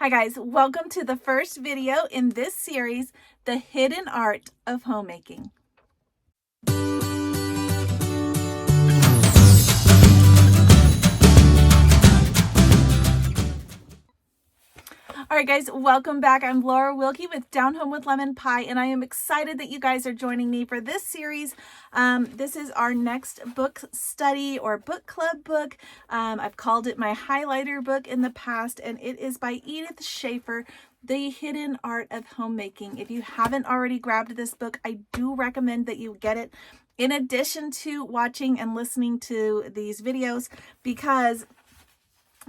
Hi guys, welcome to the first video in this series, The Hidden Art of Homemaking. All right guys, welcome back. I'm Laura Wilkie with Down Home with Lemon Pie, and I am excited that you guys are joining me for this series. This is our next book study or book club book. I've called it my highlighter book in the past, and it is by Edith Schaefer, The Hidden Art of Homemaking. If you haven't already grabbed this book, I do recommend that you get it in addition to watching and listening to these videos, because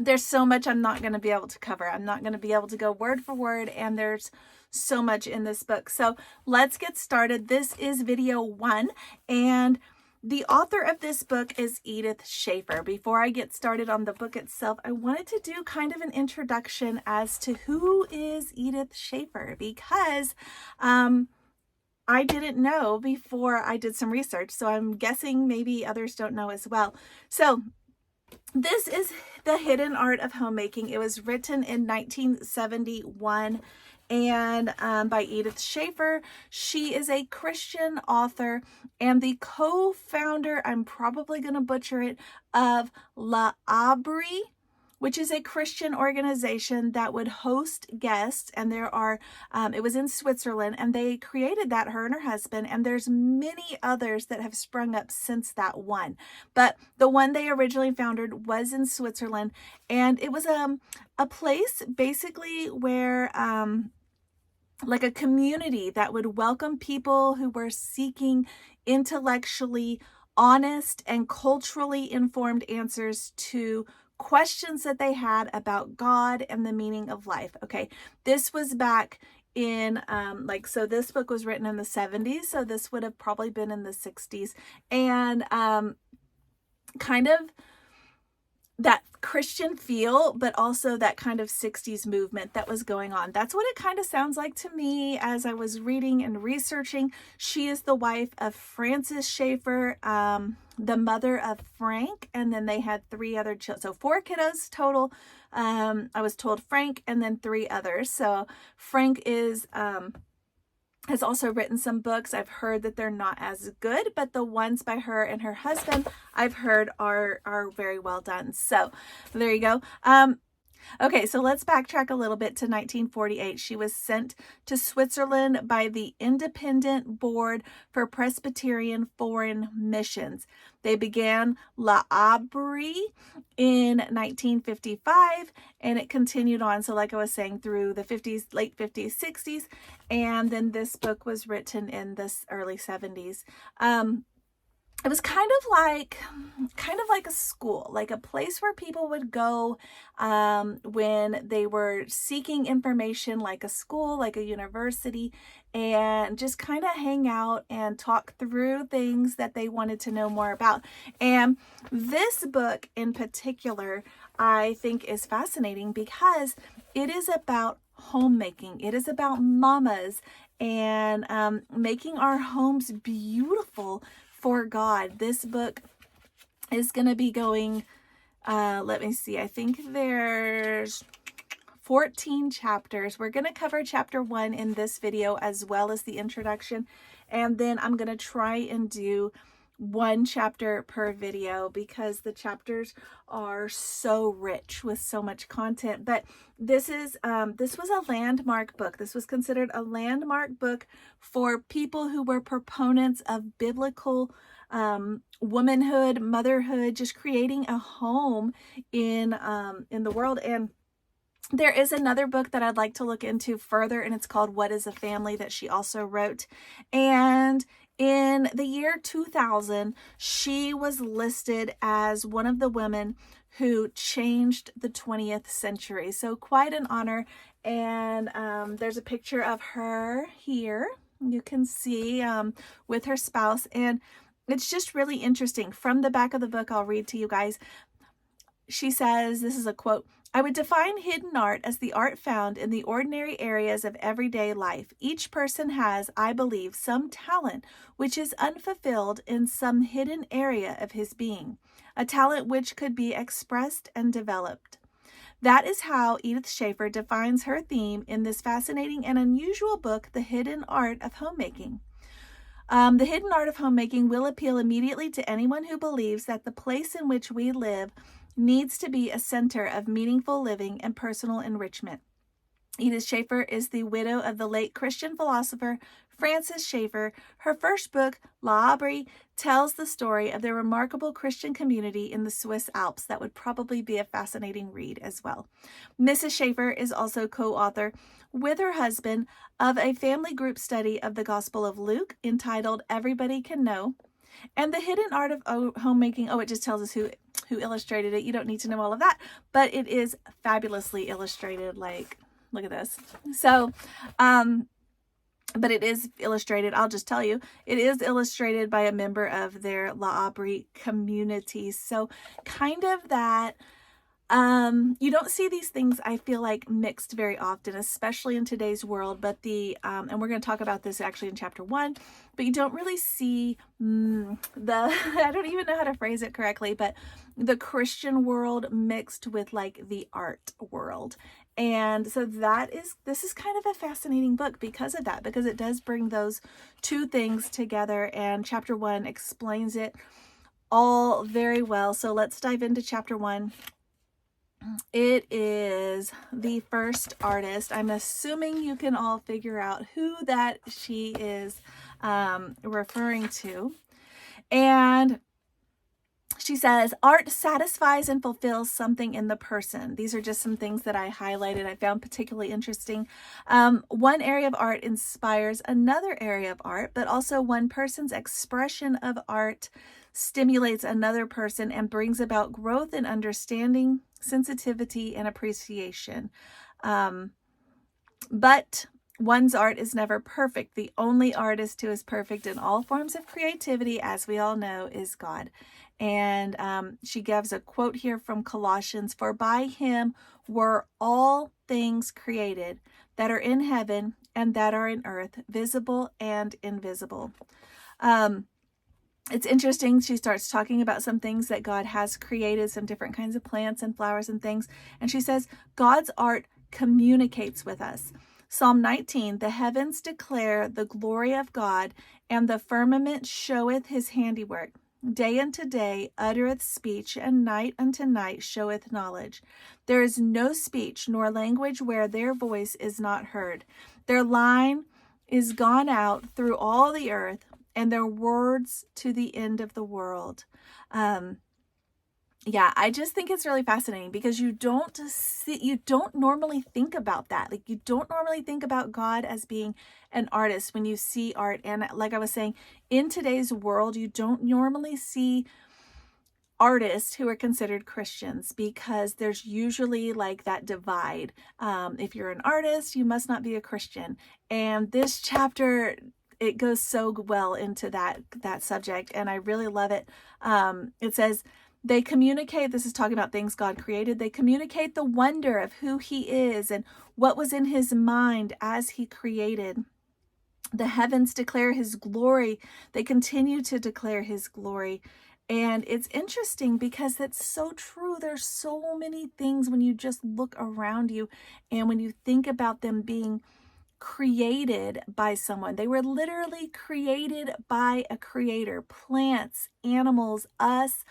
there's so much I'm not going to be able to cover. I'm not going to be able to go word for word, and there's so much in this book. So let's get started. This is video 1, and the author of this book is Edith Schaefer. Before I get started on the book itself, I wanted to do kind of an introduction as to who is Edith Schaefer, because I didn't know before I did some research, so I'm guessing maybe others don't know as well. So this is The Hidden Art of Homemaking. It was written in 1971 and by Edith Schaefer. She is a Christian author and the co-founder, I'm probably going to butcher it, of L'Abri, which is a Christian organization that would host guests. And there are, it was in Switzerland, and they created that, her and her husband, and there's many others that have sprung up since that one. But the one they originally founded was in Switzerland, and it was a place basically where, like a community that would welcome people who were seeking intellectually honest and culturally informed answers to questions that they had about God and the meaning of life. Okay, this was back in so this book was written in the 70s, so this would have probably been in the 60s, and kind of that Christian feel, but also that kind of 60s movement that was going on. That's what it kind of sounds like to me as I was reading and researching. She is the wife of Francis Schaefer, the mother of Frank, and then they had 3 other children. So 4 kiddos total. I was told Frank and then 3 others. So Frank is has also written some books. I've heard that they're not as good, but the ones by her and her husband I've heard are very well done. So there you go. Okay, so let's backtrack a little bit to 1948. She was sent to Switzerland by the Independent Board for Presbyterian Foreign Missions. They began L'Abri in 1955, and it continued on. So like I was saying, through the 50s, late 50s, 60s, and then this book was written in the early 70s. It was kind of like a school, like a place where people would go when they were seeking information, like a school, like a university, and just kind of hang out and talk through things that they wanted to know more about. And this book in particular, I think, is fascinating because it is about homemaking. It is about mamas and making our homes beautiful for God. This book is going to be going, let me see, I think there's 14 chapters. We're going to cover chapter 1 in this video as well as the introduction, and then I'm going to try and do 1 chapter per video because the chapters are so rich with so much content. But this was a landmark book. This was considered a landmark book for people who were proponents of biblical womanhood, motherhood, just creating a home in the world. And there is another book that I'd like to look into further, and it's called What is a Family, that she also wrote. And in the year 2000, she was listed as one of the women who changed the 20th century. So quite an honor. And there's a picture of her here. You can see with her spouse. And it's just really interesting. From the back of the book, I'll read to you guys. She says, this is a quote, "I would define hidden art as the art found in the ordinary areas of everyday life. Each person has, I believe, some talent which is unfulfilled in some hidden area of his being, a talent which could be expressed and developed. That is how Edith Schaefer defines her theme in this fascinating and unusual book, The Hidden Art of Homemaking. The Hidden Art of Homemaking will appeal immediately to anyone who believes that the place in which we live needs to be a center of meaningful living and personal enrichment. Edith Schaefer is the widow of the late Christian philosopher Francis Schaeffer. Her first book, L'Abri, tells the story of the remarkable Christian community in the Swiss Alps. That would probably be a fascinating read as well. Mrs. Schaeffer is also co-author with her husband of a family group study of the Gospel of Luke entitled Everybody Can Know, and The Hidden Art of Homemaking. Oh, it just tells us who illustrated it. You don't need to know all of that, but it is fabulously illustrated. Like, look at this. So, but it is illustrated. I'll just tell you, it is illustrated by a member of their L'Abri community. So kind of that, you don't see these things, I feel like, mixed very often, especially in today's world, but and we're going to talk about this actually in chapter 1, but you don't really see I don't even know how to phrase it correctly, but the Christian world mixed with like the art world. And so this is kind of a fascinating book because of that, because it does bring those two things together, and chapter 1 explains it all very well. So let's dive into chapter 1. It is the first artist. I'm assuming you can all figure out who that she is referring to. And she says, art satisfies and fulfills something in the person. These are just some things that I highlighted, I found particularly interesting. One area of art inspires another area of art, but also one person's expression of art stimulates another person and brings about growth in understanding, sensitivity, and appreciation. But one's art is never perfect. The only artist who is perfect in all forms of creativity, as we all know, is God. And she gives a quote here from Colossians, "For by him were all things created that are in heaven and that are in earth, visible and invisible." It's interesting. She starts talking about some things that God has created, some different kinds of plants and flowers and things. And she says, God's art communicates with us. Psalm 19, "The heavens declare the glory of God, and the firmament showeth his handiwork. Day unto day uttereth speech, and night unto night showeth knowledge. There is no speech nor language where their voice is not heard. Their line is gone out through all the earth, and their words to the end of the world." Yeah, I just think it's really fascinating because you don't normally think about that. Like, you don't normally think about God as being an artist when you see art. And like I was saying, in today's world, you don't normally see artists who are considered Christians because there's usually like that divide. If you're an artist, you must not be a Christian. And this chapter, it goes so well into that subject, and I really love it. It says, they communicate, this is talking about things God created, they communicate the wonder of who he is and what was in his mind as he created. The heavens declare his glory. They continue to declare his glory. And it's interesting because that's so true. There's so many things when you just look around you and when you think about them being created by someone. They were literally created by a creator. Plants, animals, us,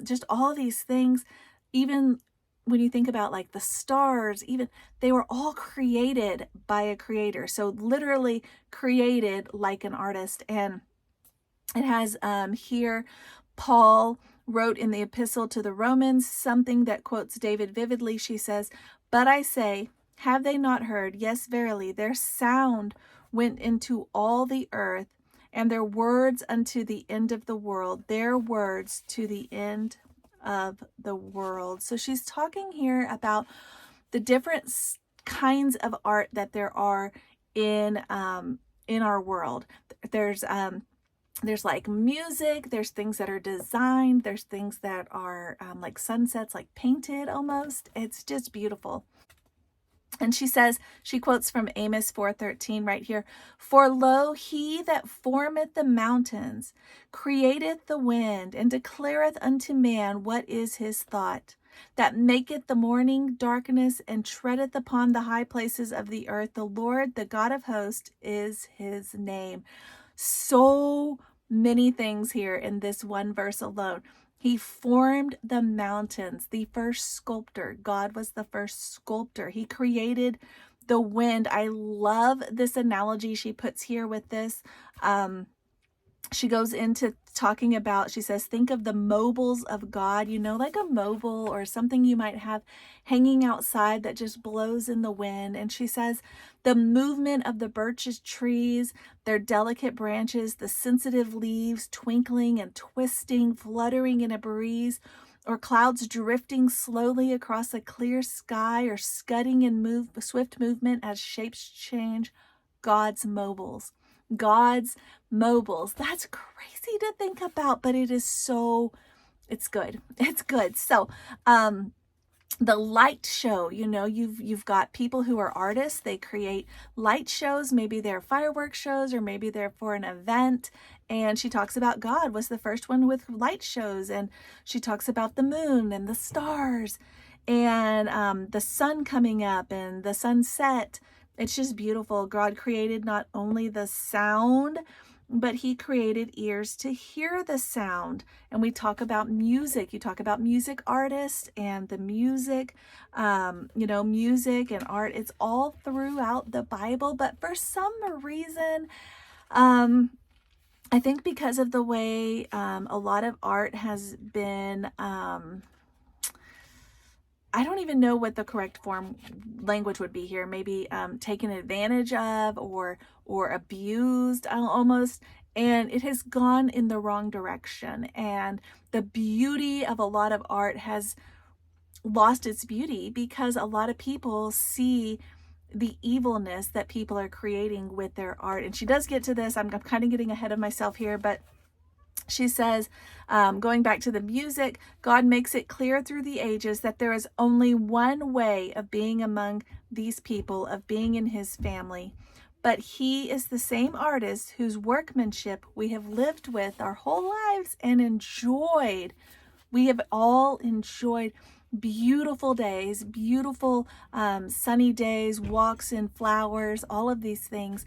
just all these things. Even when you think about like the stars, even they were all created by a creator. So literally created like an artist. And it has here, Paul wrote in the epistle to the Romans something that quotes David vividly. She says, "But I say, have they not heard? Yes, verily, their sound went into all the earth, and their words unto the end of the world, their words to the end of the world." So she's talking here about the different kinds of art that there are in our world. There's like music, there's things that are designed, there's things that are like sunsets, like painted almost. It's just beautiful. And she says, she quotes from Amos 4:13 right here, "For lo, he that formeth the mountains createth the wind, and declareth unto man what is his thought. that maketh the morning darkness and treadeth upon the high places of the earth. The Lord, the God of hosts, is his name. So many things here in this one verse alone. He formed the mountains, the first sculptor. God was the first sculptor. He created the wind. I love this analogy she puts here with this. She goes into talking about, she says, think of the mobiles of God, like a mobile or something you might have hanging outside that just blows in the wind. And she says, the movement of the birch's trees, their delicate branches, the sensitive leaves twinkling and twisting, fluttering in a breeze, or clouds drifting slowly across a clear sky, or scudding in swift movement as shapes change. God's mobiles. God's mobiles. That's crazy to think about, but it is so, it's good. It's good. So, the light show, you've got people who are artists. They create light shows. Maybe they're fireworks shows, or maybe they're for an event. And she talks about God was the first one with light shows. And she talks about the moon and the stars and the sun coming up and the sunset. It's just beautiful. God created not only the sound, but he created ears to hear the sound. And we talk about music. You talk about music artists and the music, music and art. It's all throughout the Bible. But for some reason, I think because of the way a lot of art has been, I don't even know what the correct language would be here. Maybe taken advantage of or abused almost. And it has gone in the wrong direction. And the beauty of a lot of art has lost its beauty because a lot of people see the evilness that people are creating with their art. And she does get to this. I'm kind of getting ahead of myself here, but she says, going back to the music, God makes it clear through the ages that there is only one way of being among these people, of being in his family. But he is the same artist whose workmanship we have lived with our whole lives and enjoyed. We have all enjoyed beautiful days, beautiful sunny days, walks in flowers, all of these things.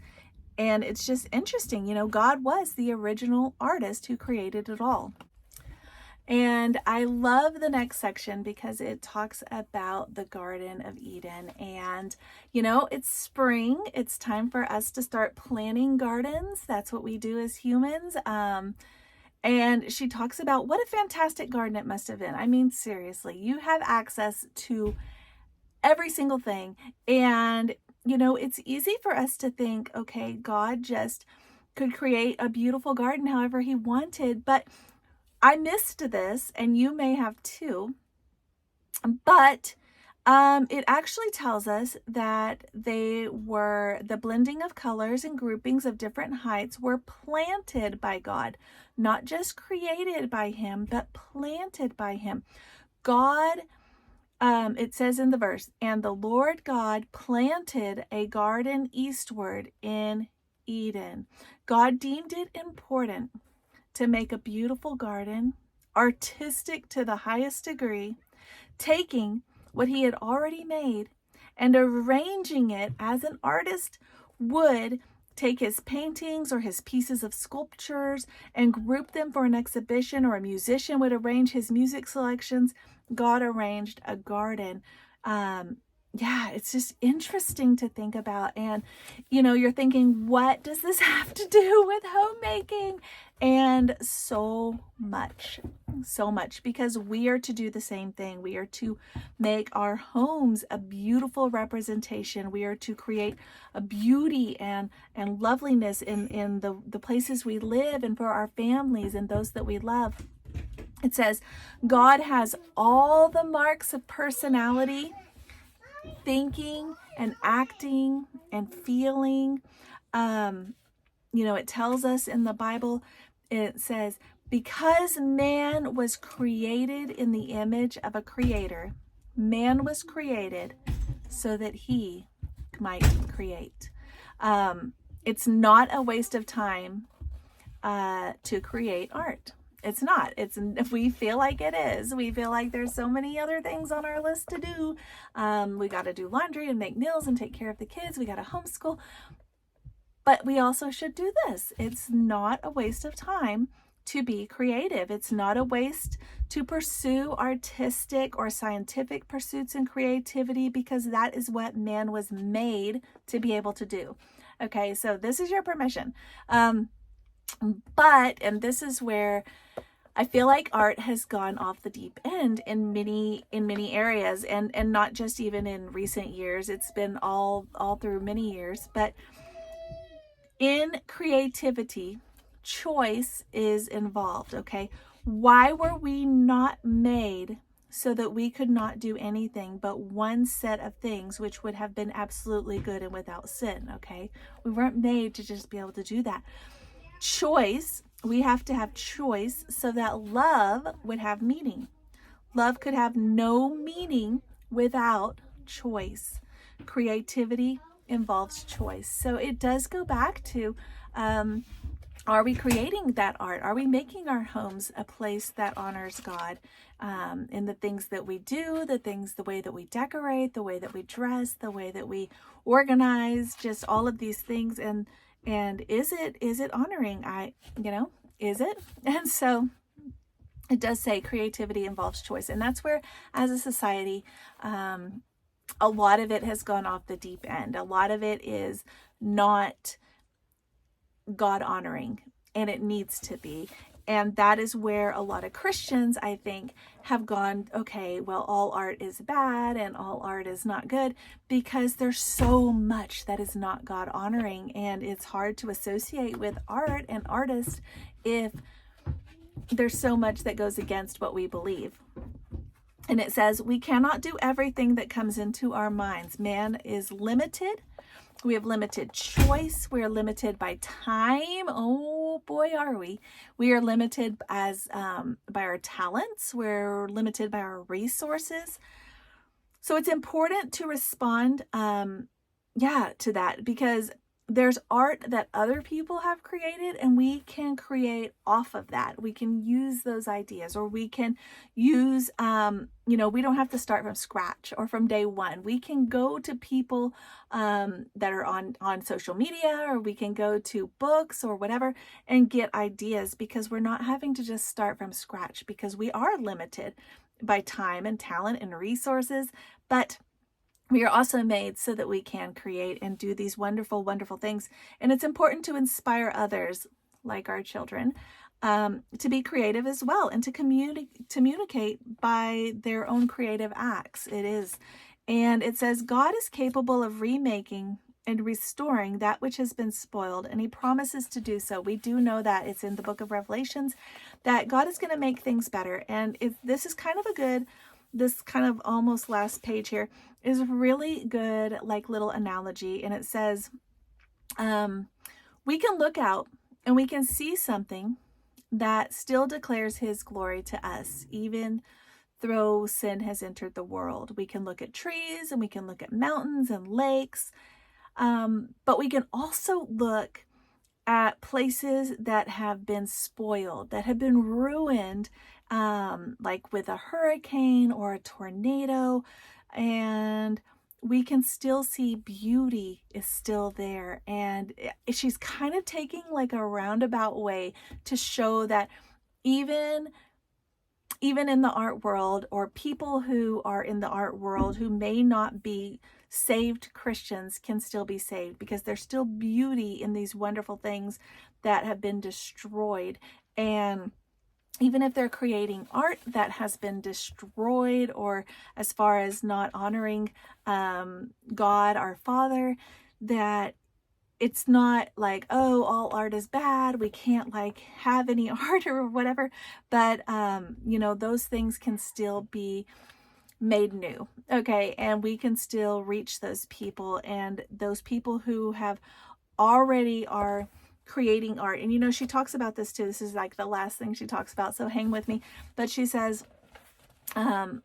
And it's just interesting, God was the original artist who created it all. And I love the next section because it talks about the Garden of Eden. And, it's spring. It's time for us to start planting gardens. That's what we do as humans. And she talks about what a fantastic garden it must have been. I mean, seriously, you have access to every single thing. And it's easy for us to think, okay, God just could create a beautiful garden however he wanted, but I missed this, and you may have too. But it actually tells us that the blending of colors and groupings of different heights were planted by God, not just created by him, but planted by him. God, it says in the verse, and the Lord God planted a garden eastward in Eden. God deemed it important to make a beautiful garden, artistic to the highest degree, taking what he had already made and arranging it as an artist would take his paintings or his pieces of sculptures and group them for an exhibition, or a musician would arrange his music selections. God arranged a garden. It's just interesting to think about. And, you're thinking, what does this have to do with homemaking? And so much, because we are to do the same thing. We are to make our homes a beautiful representation. We are to create a beauty and loveliness in the places we live and for our families and those that we love. It says, God has all the marks of personality, thinking and acting and feeling. It tells us in the Bible, it says, because man was created in the image of a creator, man was created so that he might create. It's not a waste of time to create art. It's not. If we feel like it is. We feel like there's so many other things on our list to do. We got to do laundry and make meals and take care of the kids. We got to homeschool. But we also should do this. It's not a waste of time to be creative. It's not a waste to pursue artistic or scientific pursuits and creativity, because that is what man was made to be able to do. Okay, so this is your permission. But this is where I feel like art has gone off the deep end in many areas, and not just even in recent years. It's been all through many years. But in creativity, choice is involved. Okay, why were we not made so that we could not do anything but one set of things which would have been absolutely good and without sin? Okay, we weren't made to just be able to do that. Choice, we have to have choice so that love would have meaning. Love could have no meaning without choice. Creativity involves choice. So it does go back to, are we creating that art? Are we making our homes a place that honors God in the things that we do, the way that we decorate, the way that we dress, the way that we organize, just all of these things? And is it honoring? Is it? And so it does say creativity involves choice. And that's where, as a society, a lot of it has gone off the deep end. A lot of it is not God honoring, and it needs to be. And that is where a lot of Christians, I think, have gone, okay, well, all art is bad and all art is not good, because there's so much that is not God honoring. And it's hard to associate with art and artists if there's so much that goes against what we believe. And it says, we cannot do everything that comes into our minds. Man is limited. We have limited choice. We are limited by time. Oh boy, are we. We are limited by our talents. We're limited by our resources. So it's important to respond to that, because there's art that other people have created, and we can create off of that. We can use those ideas, or we can use, we don't have to start from scratch or from day one. We can go to people that are on social media, or we can go to books or whatever and get ideas, because we're not having to just start from scratch, because we are limited by time and talent and resources. But we are also made so that we can create and do these wonderful, wonderful things. And it's important to inspire others, like our children, to be creative as well, and to communicate by their own creative acts. It is. And it says, God is capable of remaking and restoring that which has been spoiled, and he promises to do so. We do know that. It's in the book of Revelations that God is going to make things better. And this is kind of this kind of almost last page here is really good, like little analogy. And it says, we can look out and we can see something that still declares his glory to us, even though sin has entered the world. We can look at trees and we can look at mountains and lakes, but we can also look at places that have been spoiled, that have been ruined, like with a hurricane or a tornado, and we can still see beauty is still there. And she's kind of taking like a roundabout way to show that even in the art world, or people who are in the art world who may not be saved Christians, can still be saved, because there's still beauty in these wonderful things that have been destroyed. And even if they're creating art that has been destroyed, or as far as not honoring God our Father, that it's not like, oh, all art is bad, we can't like have any art or whatever. But those things can still be made new. Okay, and we can still reach those people, and those people who have already are creating art. And she talks about this too. This is like the last thing she talks about, so hang with me. But she says,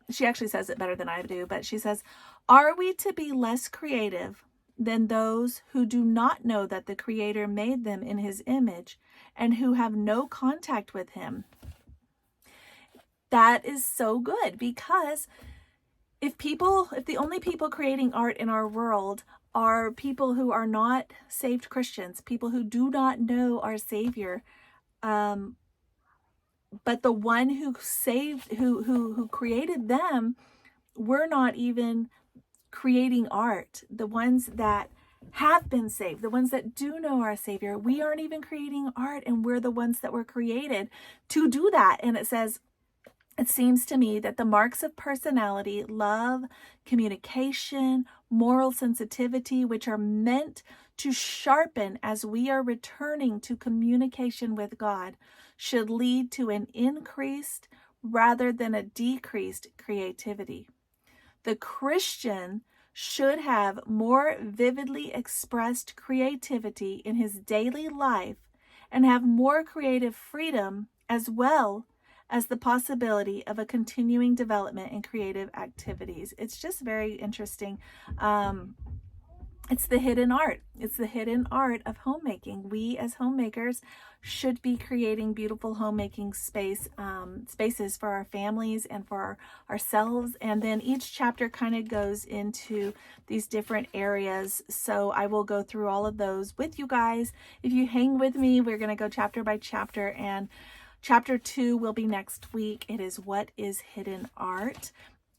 she actually says it better than I do, but she says, are we to be less creative than those who do not know that the Creator made them in his image, and who have no contact with him? that is so good, because if the only people creating art in our world are people who are not saved Christians, people who do not know our Savior, but the one who saved, who created them, we're not even creating art. The ones that have been saved, the ones that do know our Savior, we aren't even creating art, and we're the ones that were created to do that. And it says, it seems to me that the marks of personality, love, communication, moral sensitivity, which are meant to sharpen as we are returning to communication with God, should lead to an increased rather than a decreased creativity. The Christian should have more vividly expressed creativity in his daily life and have more creative freedom, as well as the possibility of a continuing development in creative activities. It's just very interesting. It's the hidden art. It's the hidden art of homemaking. We as homemakers should be creating beautiful homemaking spaces for our families and for ourselves. And then each chapter kind of goes into these different areas. So I will go through all of those with you guys. If you hang with me, we're going to go chapter by chapter, and chapter 2 will be next week. It is What is Hidden Art?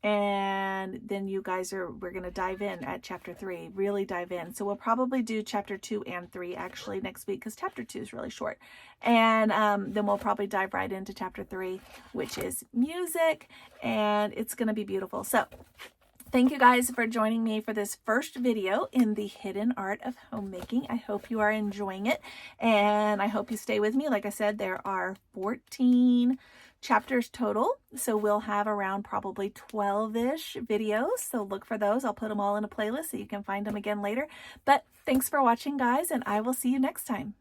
And then we're going to dive in at chapter 3, really dive in. So we'll probably do chapter 2 and 3 actually next week, because chapter 2 is really short. And then we'll probably dive right into chapter 3, which is music, and it's going to be beautiful. So thank you guys for joining me for this first video in the hidden art of homemaking. I hope you are enjoying it, and I hope you stay with me. Like I said, there are 14 chapters total, so we'll have around probably 12-ish videos, so look for those. I'll put them all in a playlist so you can find them again later. But thanks for watching, guys, and I will see you next time.